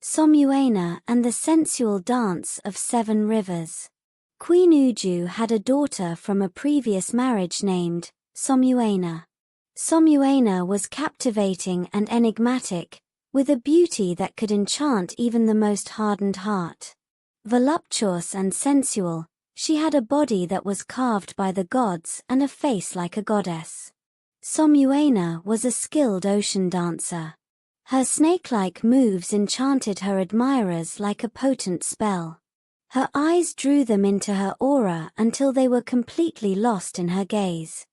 Somuayina and the sensual dance of 7 rivers. Queen Uju had a daughter from a previous marriage named Somuayina. Somuayina was captivating and enigmatic, with a beauty that could enchant even the most hardened heart. Voluptuous and sensual, she had a body that was carved by the gods and a face like a goddess. Somuayina was a skilled ocean dancer. Her snake-like moves enchanted her admirers like a potent spell. Her eyes drew them into her aura until they were completely lost in her gaze.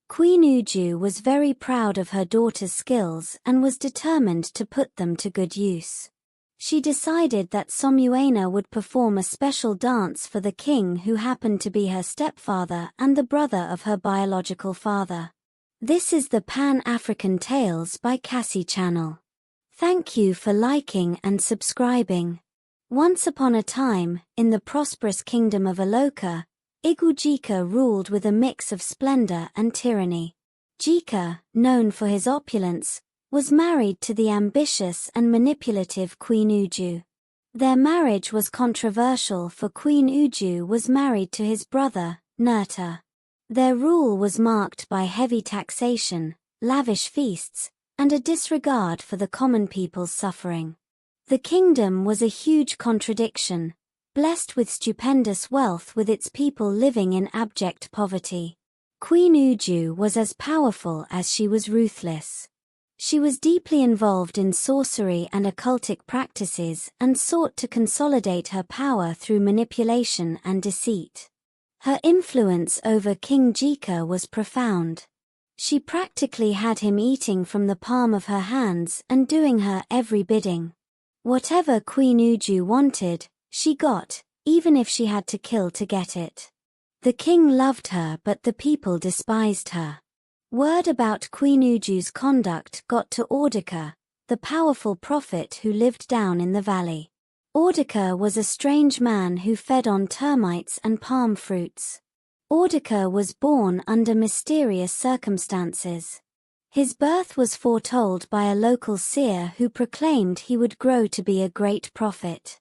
Queen Uju was very proud of her daughter's skills and was determined to put them to good use. She decided that Somuayina would perform a special dance for the king, who happened to be her stepfather and the brother of her biological father. This is the Pan-African Tales by Cassie Channel. Thank you for liking and subscribing. Once upon a time, in the prosperous kingdom of Aloka, Igwu Jika ruled with a mix of splendor and tyranny. Jika, known for his opulence, was married to the ambitious and manipulative Queen Uju. Their marriage was controversial, for Queen Uju was married to his brother, Nurta. Their rule was marked by heavy taxation, lavish feasts, and a disregard for the common people's suffering. The kingdom was a huge contradiction, blessed with stupendous wealth with its people living in abject poverty. Queen Uju was as powerful as she was ruthless. She was deeply involved in sorcery and occultic practices and sought to consolidate her power through manipulation and deceit. Her influence over King Jika was profound. She practically had him eating from the palm of her hands and doing her every bidding. Whatever Queen Uju wanted, she got, even if she had to kill to get it. The king loved her, but the people despised her. Word about Queen Uju's conduct got to Ordika, the powerful prophet who lived down in the valley. Ordika was a strange man who fed on termites and palm fruits. Ordika was born under mysterious circumstances. His birth was foretold by a local seer who proclaimed he would grow to be a great prophet.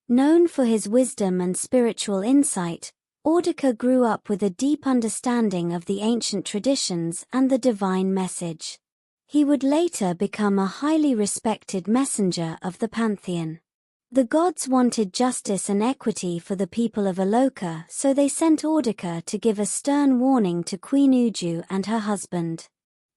Known for his wisdom and spiritual insight, Ordika grew up with a deep understanding of the ancient traditions and the divine message. He would later become a highly respected messenger of the pantheon. The gods wanted justice and equity for the people of Aloka, so they sent Ordika to give a stern warning to Queen Uju and her husband.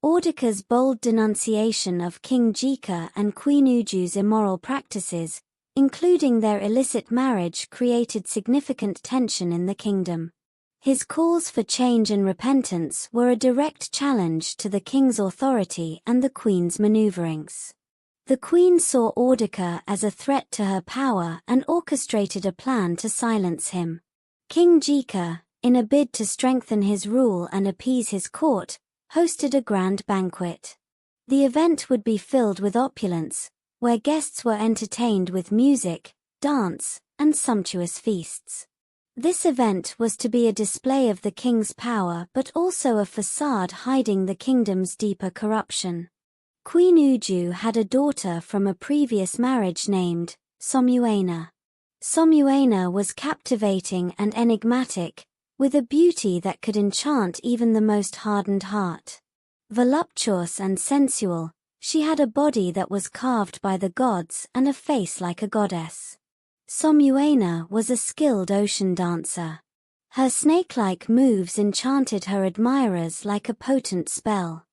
Ordika's bold denunciation of King Jika and Queen Uju's immoral practices, including their illicit marriage, created significant tension in the kingdom. His calls for change and repentance were a direct challenge to the king's authority and the queen's maneuverings. The queen saw Ordika as a threat to her power and orchestrated a plan to silence him. King Jika, in a bid to strengthen his rule and appease his court, hosted a grand banquet. The event would be filled with opulence, where guests were entertained with music, dance, and sumptuous feasts. This event was to be a display of the king's power, but also a facade hiding the kingdom's deeper corruption. Queen Uju had a daughter from a previous marriage named Somuayina. Somuayina was captivating and enigmatic, with a beauty that could enchant even the most hardened heart. Voluptuous and sensual, she had a body that was carved by the gods and a face like a goddess. Somuayina was a skilled ocean dancer. Her snake-like moves enchanted her admirers like a potent spell.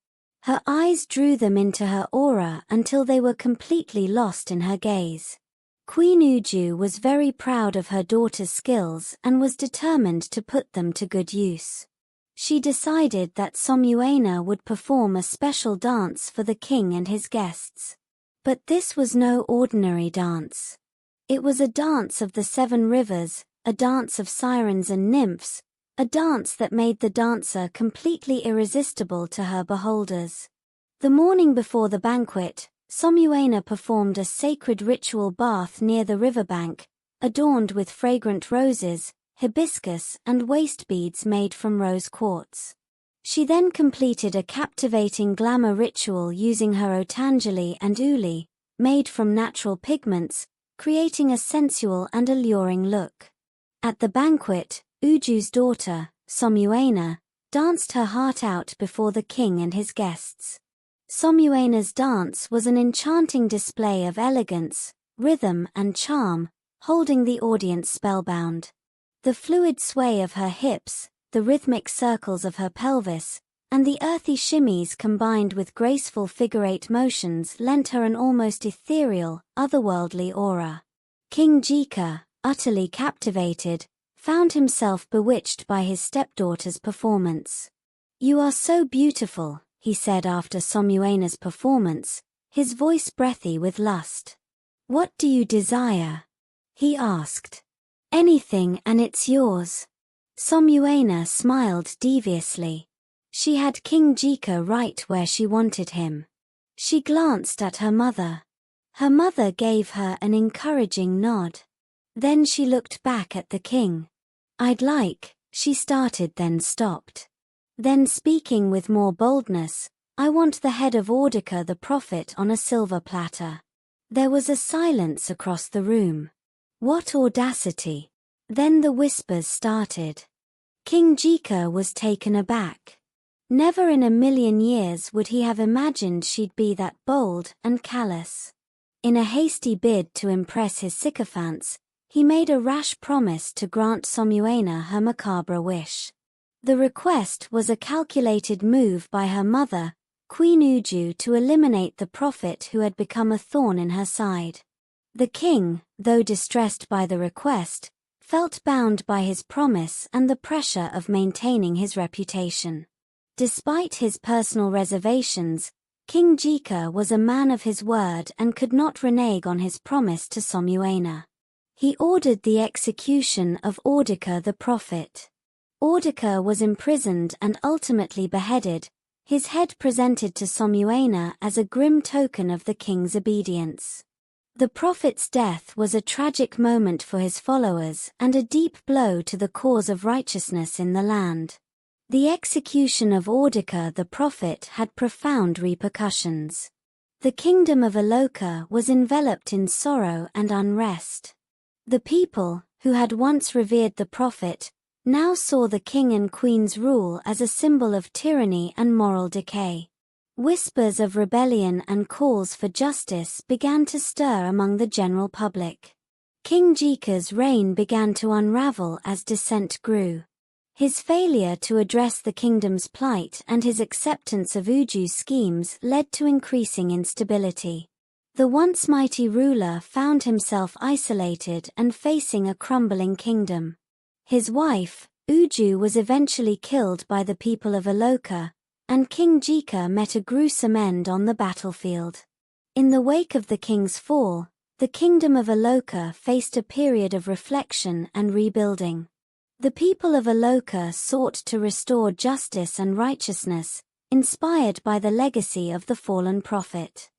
Her eyes drew them into her aura until they were completely lost in her gaze. Queen Uju was very proud of her daughter's skills and was determined to put them to good use. She decided that Somuayina would perform a special dance for the king and his guests. But this was no ordinary dance. It was a dance of the 7 rivers, a dance of sirens and nymphs, a dance that made the dancer completely irresistible to her beholders. The morning before the banquet, Somuayina performed a sacred ritual bath near the riverbank, adorned with fragrant roses, hibiscus and waist beads made from rose quartz. She then completed a captivating glamour ritual using her otanjali and uli, made from natural pigments, creating a sensual and alluring look. At the banquet, Uju's daughter, Somuayina, danced her heart out before the king and his guests. Somuayina's dance was an enchanting display of elegance, rhythm and charm, holding the audience spellbound. The fluid sway of her hips, the rhythmic circles of her pelvis, and the earthy shimmies combined with graceful figure-eight motions lent her an almost ethereal, otherworldly aura. King Jika, utterly captivated, found himself bewitched by his stepdaughter's performance. "You are so beautiful," he said after Somuayina's performance, his voice breathy with lust. "What do you desire?" he asked. "Anything and it's yours." Somuayina smiled deviously. She had King Jika right where she wanted him. She glanced at her mother. Her mother gave her an encouraging nod. Then she looked back at the king. "I'd like," she started then stopped. Then speaking with more boldness, "I want the head of Audica the prophet on a silver platter." There was a silence across the room. What audacity! Then the whispers started. King Jika was taken aback. Never in a million years would he have imagined she'd be that bold and callous. In a hasty bid to impress his sycophants, he made a rash promise to grant Somuayina her macabre wish. The request was a calculated move by her mother, Queen Uju, to eliminate the prophet who had become a thorn in her side. The king, though distressed by the request, felt bound by his promise and the pressure of maintaining his reputation. Despite his personal reservations, King Jika was a man of his word and could not renege on his promise to Somuayina. He ordered the execution of Audica the prophet. Audica was imprisoned and ultimately beheaded, his head presented to Somuayina as a grim token of the king's obedience. The prophet's death was a tragic moment for his followers and a deep blow to the cause of righteousness in the land. The execution of Audica the prophet had profound repercussions. The kingdom of Aloka was enveloped in sorrow and unrest. The people, who had once revered the prophet, now saw the king and queen's rule as a symbol of tyranny and moral decay. Whispers of rebellion and calls for justice began to stir among the general public. King Jika's reign began to unravel as dissent grew. His failure to address the kingdom's plight and his acceptance of Uju's schemes led to increasing instability. The once mighty ruler found himself isolated and facing a crumbling kingdom. His wife, Uju, was eventually killed by the people of Aloka, and King Jika met a gruesome end on the battlefield. In the wake of the king's fall, the kingdom of Aloka faced a period of reflection and rebuilding. The people of Aloka sought to restore justice and righteousness, inspired by the legacy of the fallen prophet.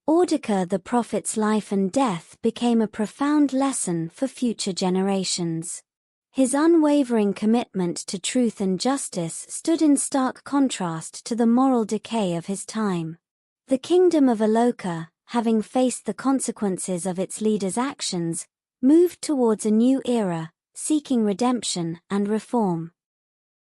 Audica the prophet's life and death became a profound lesson for future generations. His unwavering commitment to truth and justice stood in stark contrast to the moral decay of his time. The kingdom of Aloka, having faced the consequences of its leader's actions, moved towards a new era, seeking redemption and reform.